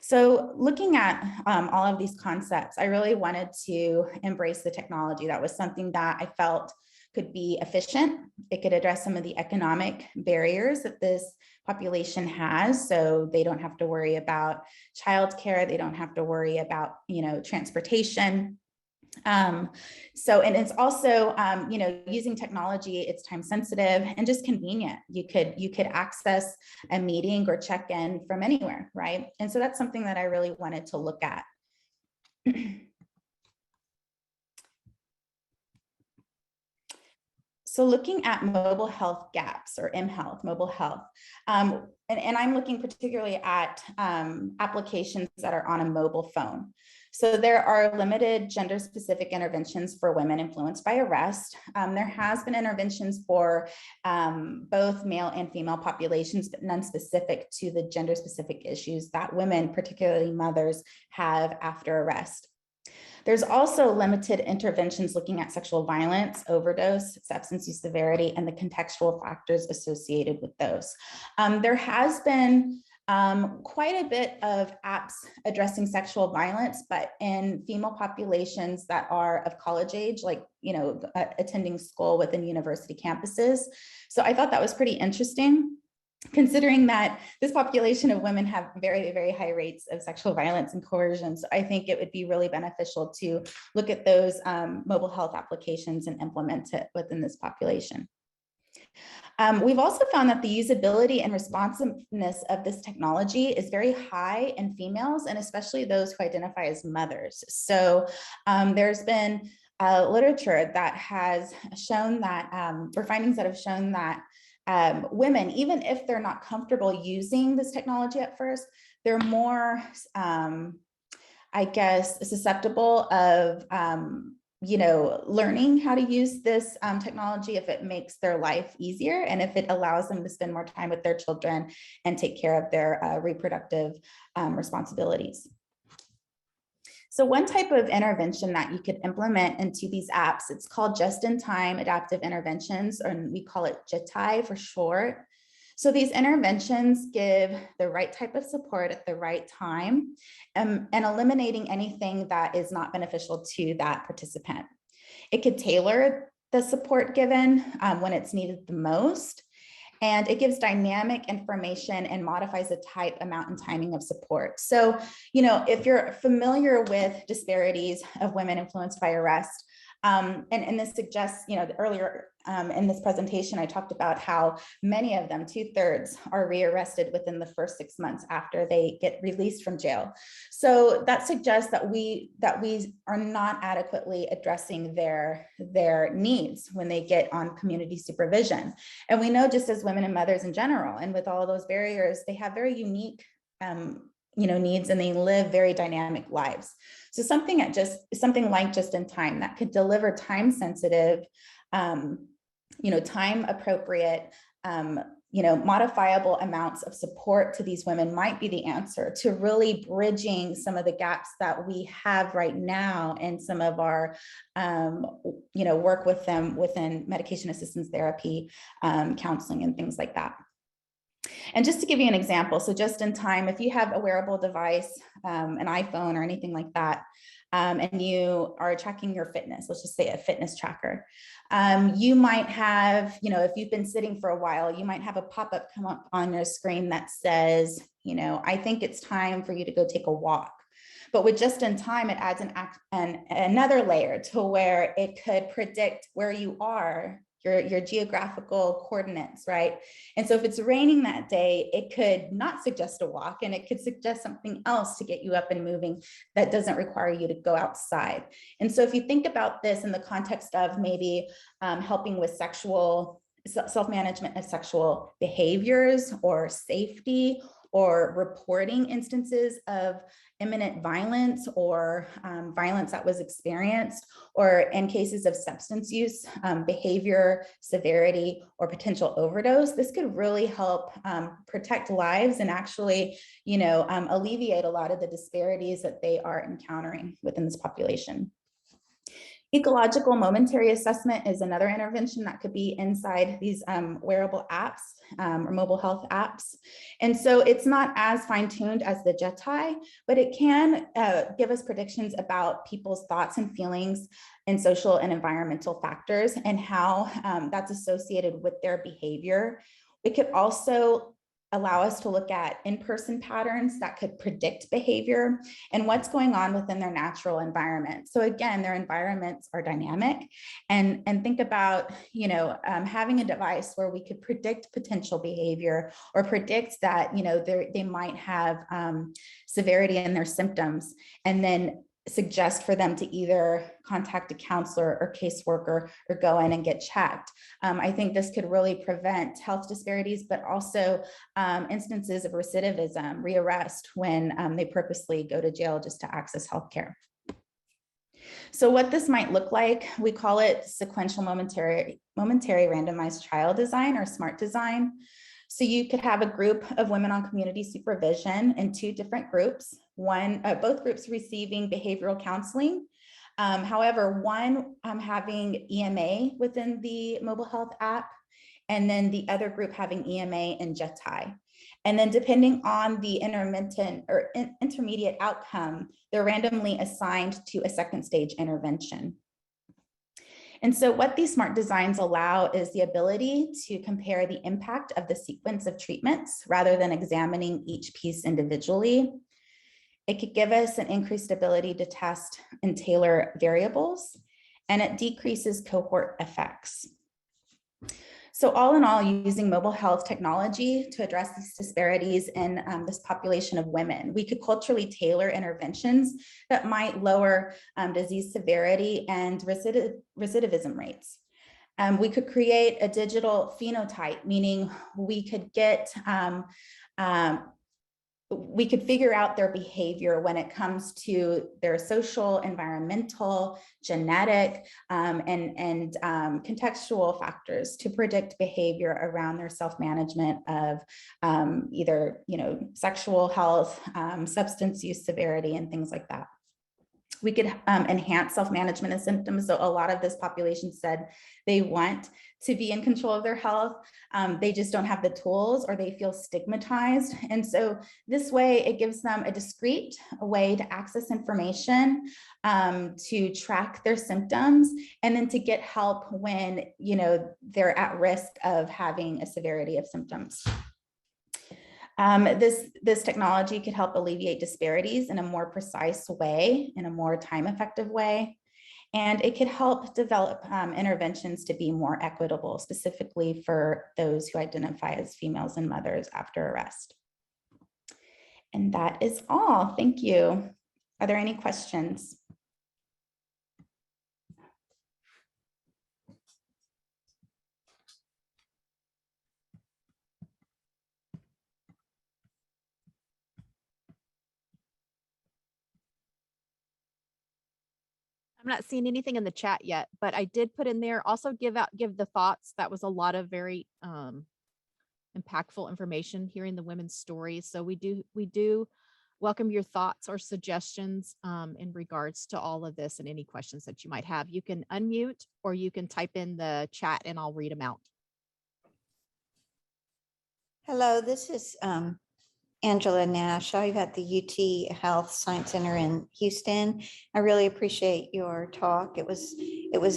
B: So looking at all of these concepts, I really wanted to embrace the technology. That was something that I felt could be efficient. It could address some of the economic barriers that this population has. So they don't have to worry about childcare. They don't have to worry about, transportation. And it's also, using technology, it's time sensitive and just convenient. You could access a meeting or check in from anywhere, right? And so that's something that I really wanted to look at. So looking at mobile health gaps, or mHealth, mobile health, and I'm looking particularly at applications that are on a mobile phone. So there are limited gender-specific interventions for women influenced by arrest. There has been interventions for both male and female populations, but none specific to the gender-specific issues that women, particularly mothers, have after arrest. There's also limited interventions looking at sexual violence, overdose, substance use severity, and the contextual factors associated with those. There has been quite a bit of apps addressing sexual violence, but in female populations that are of college age, like, attending school within university campuses. So I thought that was pretty interesting, considering that this population of women have very, very high rates of sexual violence and coercion. So I think it would be really beneficial to look at those mobile health applications and implement it within this population. We've also found that the usability and responsiveness of this technology is very high in females, and especially those who identify as mothers. So there's been literature that has shown that, or findings that have shown that women, even if they're not comfortable using this technology at first, they're more, susceptible of, learning how to use this technology if it makes their life easier and if it allows them to spend more time with their children and take care of their reproductive responsibilities. So one type of intervention that you could implement into these apps, it's called just-in-time adaptive interventions, or we call it JITI for short. So these interventions give the right type of support at the right time, and eliminating anything that is not beneficial to that participant. It could tailor the support given when it's needed the most. And it gives dynamic information and modifies the type, amount, and timing of support. So, if you're familiar with disparities of women influenced by arrest, and this suggests, earlier in this presentation, I talked about how many of them, 2/3, are rearrested within the first 6 months after they get released from jail. So that suggests that we are not adequately addressing their needs when they get on community supervision. And we know, just as women and mothers in general, and with all those barriers, they have very unique needs, and they live very dynamic lives. So something like just in time that could deliver time sensitive, time appropriate, modifiable amounts of support to these women might be the answer to really bridging some of the gaps that we have right now in some of our, work with them within medication assistance therapy, counseling, and things like that. And just to give you an example, so just in time, if you have a wearable device, an iPhone or anything like that, and you are tracking your fitness, let's just say a fitness tracker, you might have, if you've been sitting for a while, you might have a pop-up come up on your screen that says, I think it's time for you to go take a walk. But with just in time, it adds another layer to where it could predict where you are, your geographical coordinates, right? And so if it's raining that day, it could not suggest a walk, and it could suggest something else to get you up and moving that doesn't require you to go outside. And so if you think about this in the context of maybe helping with self-management of sexual behaviors or safety, or reporting instances of imminent violence or violence that was experienced, or in cases of substance use, behavior, severity, or potential overdose, this could really help protect lives and actually, alleviate a lot of the disparities that they are encountering within this population. Ecological momentary assessment is another intervention that could be inside these wearable apps or mobile health apps. And so it's not as fine-tuned as the JETI, but it can give us predictions about people's thoughts and feelings and social and environmental factors and how that's associated with their behavior. It could also allow us to look at in-person patterns that could predict behavior and what's going on within their natural environment. So again, their environments are dynamic, and think about, having a device where we could predict potential behavior or predict that, they might have severity in their symptoms, and then suggest for them to either contact a counselor or caseworker or go in and get checked. I think this could really prevent health disparities, but also instances of recidivism, rearrest, when they purposely go to jail just to access healthcare. So what this might look like, we call it sequential momentary randomized trial design, or SMART design. So you could have a group of women on community supervision in two different groups, both groups receiving behavioral counseling. However, one having EMA within the mobile health app, and then the other group having EMA and JETI. And then depending on the intermittent or intermediate outcome, they're randomly assigned to a second stage intervention. And so what these SMART designs allow is the ability to compare the impact of the sequence of treatments rather than examining each piece individually. It could give us an increased ability to test and tailor variables, and it decreases cohort effects. So all in all, using mobile health technology to address these disparities in this population of women, we could culturally tailor interventions that might lower disease severity and recidivism rates. We could create a digital phenotype, meaning we could we could figure out their behavior when it comes to their social, environmental, genetic, and contextual factors to predict behavior around their self-management of either sexual health, substance use severity, and things like that. We could enhance self-management of symptoms. So a lot of this population said they want to be in control of their health. They just don't have the tools, or they feel stigmatized. And so this way, it gives them a discrete way to access information, to track their symptoms, and then to get help when they're at risk of having a severity of symptoms. This technology could help alleviate disparities in a more precise way, in a more time-effective way, and it could help develop interventions to be more equitable, specifically for those who identify as females and mothers after arrest. And that is all. Thank you. Are there any questions?
A: I'm not seeing anything in the chat yet, but I did put in there, also give the thoughts. That was a lot of very impactful information, hearing the women's stories. So we do welcome your thoughts or suggestions in regards to all of this, and any questions that you might have. You can unmute, or you can type in the chat and I'll read them out.
C: Hello, this is Angela Nash. I'm at the UT Health Science Center in Houston. I really appreciate your talk. It was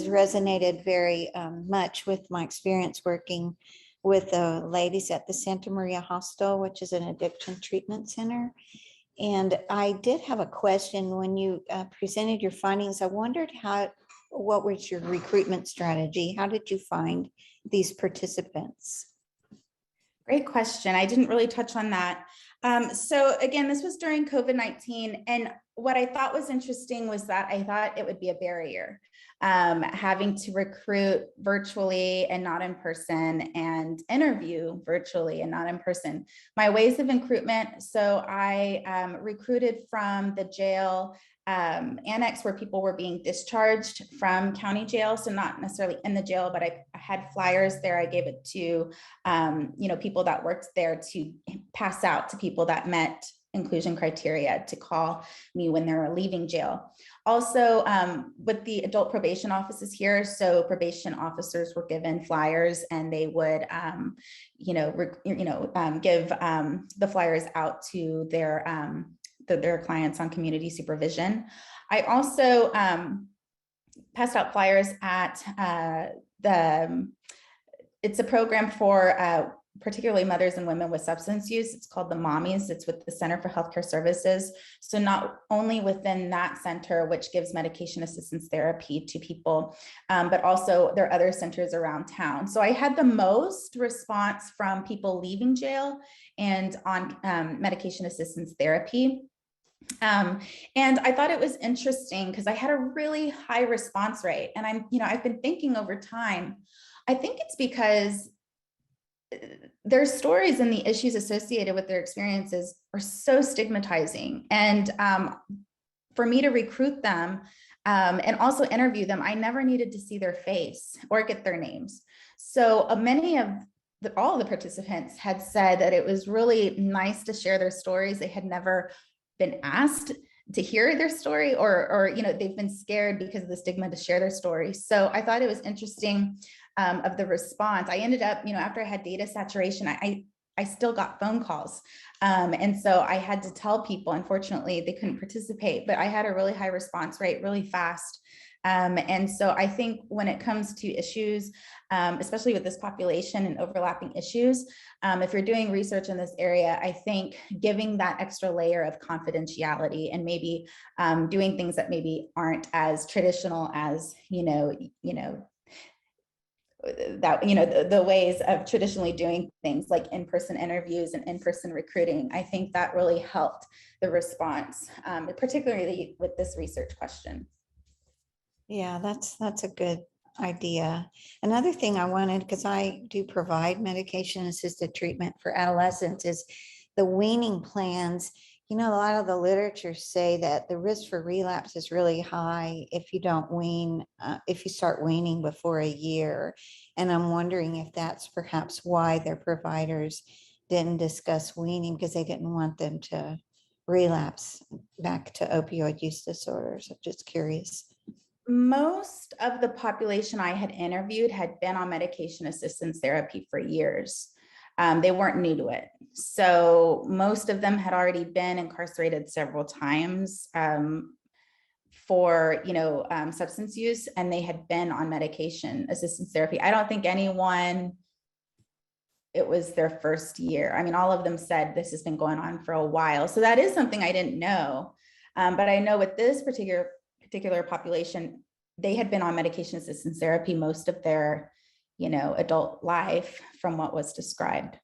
C: resonated very much with my experience working with the ladies at the Santa Maria Hostel, which is an addiction treatment center. And I did have a question when you presented your findings. I wondered what was your recruitment strategy? How did you find these participants?
B: Great question. I didn't really touch on that. So again, this was during COVID-19. And what I thought was interesting was that I thought it would be a barrier, having to recruit virtually and not in person, and interview virtually and not in person. My ways of recruitment, so I recruited from the jail annex where people were being discharged from county jail. So not necessarily in the jail, but I had flyers there. I gave it to, people that worked there to pass out to people that met inclusion criteria to call me when they were leaving jail. Also, with the adult probation offices here, so probation officers were given flyers, and they would, give the flyers out to their clients on community supervision. I also passed out flyers at it's a program for particularly mothers and women with substance use. It's called the Mommies. It's with the Center for Healthcare Services. So not only within that center, which gives medication assistance therapy to people, but also there are other centers around town. So I had the most response from people leaving jail and on medication assistance therapy. And I thought it was interesting because I had a really high response rate. And I've been thinking over time, I think it's because their stories and the issues associated with their experiences are so stigmatizing. And for me to recruit them and also interview them, I never needed to see their face or get their names. So all of the participants had said that it was really nice to share their stories. They had never been asked to hear their story, or they've been scared because of the stigma to share their story. So I thought it was interesting of the response. I ended up, after I had data saturation, I still got phone calls. And so I had to tell people, unfortunately, they couldn't participate, but I had a really high response rate really fast. And so I think when it comes to issues, especially with this population and overlapping issues, if you're doing research in this area, I think giving that extra layer of confidentiality and maybe doing things that maybe aren't as traditional as, the ways of traditionally doing things like in-person interviews and in-person recruiting, I think that really helped the response, particularly with this research question.
C: Yeah, that's a good idea. Another thing I wanted, because I do provide medication assisted treatment for adolescents, is the weaning plans. A lot of the literature say that the risk for relapse is really high if you don't wean, if you start weaning before a year. And I'm wondering if that's perhaps why their providers didn't discuss weaning, because they didn't want them to relapse back to opioid use disorders. I'm just curious.
B: Most of the population I had interviewed had been on medication assistance therapy for years. They weren't new to it. So most of them had already been incarcerated several times for substance use, and they had been on medication assistance therapy. I don't think anyone, it was their first year. I mean, all of them said this has been going on for a while. So that is something I didn't know. But I know with this particular population, they had been on medication assistance therapy most of their, adult life from what was described.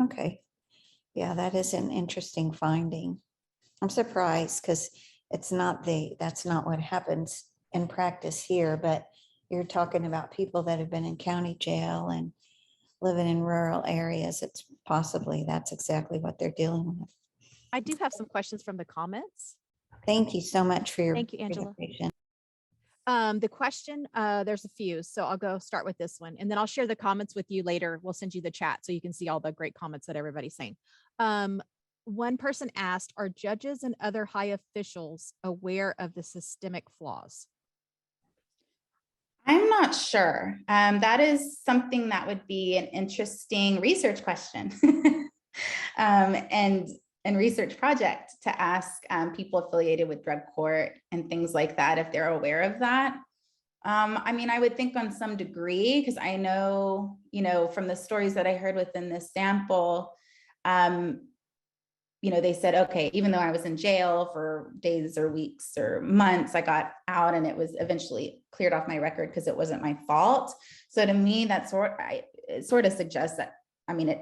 C: Okay. Yeah, that is an interesting finding. I'm surprised because that's not what happens in practice here, but you're talking about people that have been in county jail and living in rural areas. It's possibly that's exactly what they're dealing with.
A: I do have some questions from the comments.
C: Thank you so much for your
A: Thank you, Angela.
C: presentation.
A: The question, there's a few, so I'll start with this one, and then I'll share the comments with you later. We'll send you the chat so you can see all the great comments that everybody's saying. One person asked, are judges and other high officials aware of the systemic flaws?
B: I'm not sure. That is something that would be an interesting research question and research project to ask people affiliated with drug court and things like that, if they're aware of that. I would think on some degree, because I know, from the stories that I heard within this sample, they said, okay, even though I was in jail for days or weeks or months, I got out and it was eventually cleared off my record because it wasn't my fault. So to me, that sort of suggests that,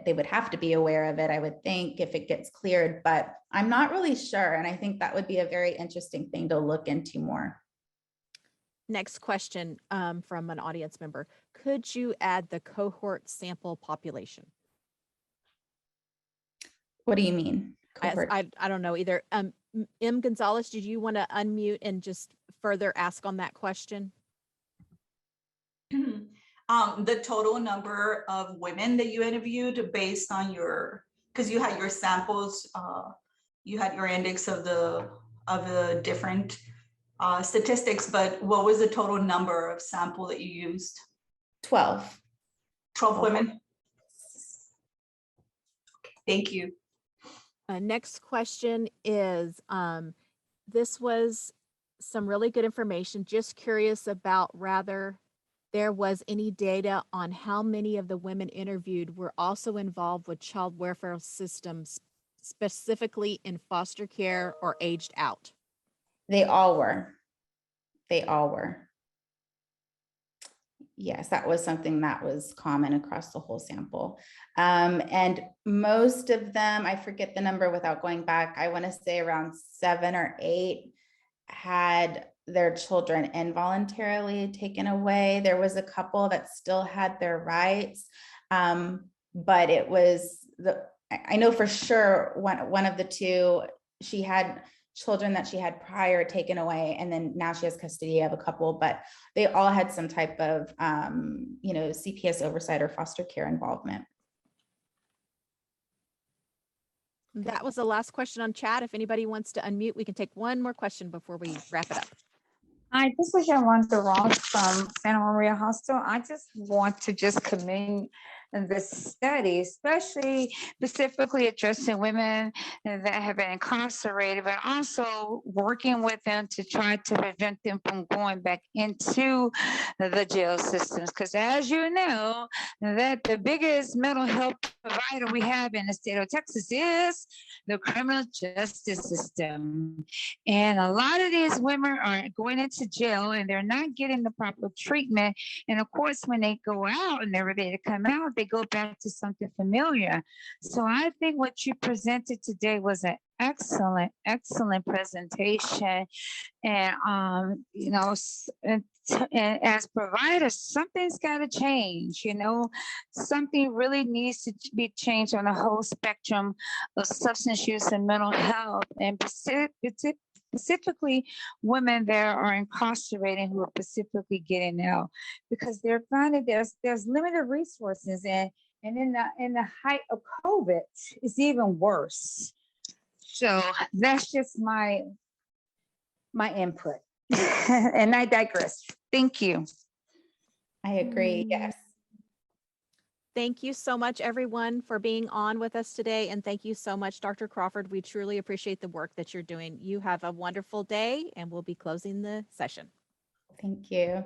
B: they would have to be aware of it, I would think, if it gets cleared, but I'm not really sure. And I think that would be a very interesting thing to look into more.
A: Next question from an audience member. Could you add the cohort sample population?
B: What do you mean?
A: I don't know either. M. Gonzalez, did you want to unmute and just further ask on that question?
D: The total number of women that you interviewed based on because you had your samples, you had your index of the different statistics, but what was the total number of sample that you used?
B: 12
D: women. Okay, thank you.
A: Next question is, this was some really good information. Just curious about rather there was any data on how many of the women interviewed were also involved with child welfare systems, specifically in foster care or aged out.
B: They all were. They all were. Yes, that was something that was common across the whole sample. And most of them, I forget the number without going back, I want to say around 7 or 8 had their children involuntarily taken away. There was a couple that still had their rights, but it was I know for sure one of the 2, she had children that she had prior taken away, and then now she has custody of a couple, but they all had some type of CPS oversight or foster care involvement.
A: That was the last question on chat. If anybody wants to unmute, we can take one more question before we wrap it up.
E: Hi, this is Yolanda Ross from Santa Maria Hospital. I just want to commend the study, especially specifically addressing women that have been incarcerated, but also working with them to try to prevent them from going back into the jail systems. Because as you know, that the biggest mental health provider we have in the state of Texas is the criminal justice system. And a lot of these women are going into jail and they're not getting the proper treatment. And of course, when they go out and they're ready to come out, they go back to something familiar. So I think what you presented today was an excellent presentation. And, and as providers, something's got to change, something really needs to be changed on the whole spectrum of substance use and mental health, and specifically women that are incarcerated who are specifically getting out, because they're finding there's limited resources, and in the height of COVID, it's even worse. So that's just my input. And I digress. Thank you.
B: I agree. Yes.
A: Thank you so much, everyone, for being on with us today. And thank you so much, Dr. Crawford. We truly appreciate the work that you're doing. You have a wonderful day, and we'll be closing the session.
B: Thank you.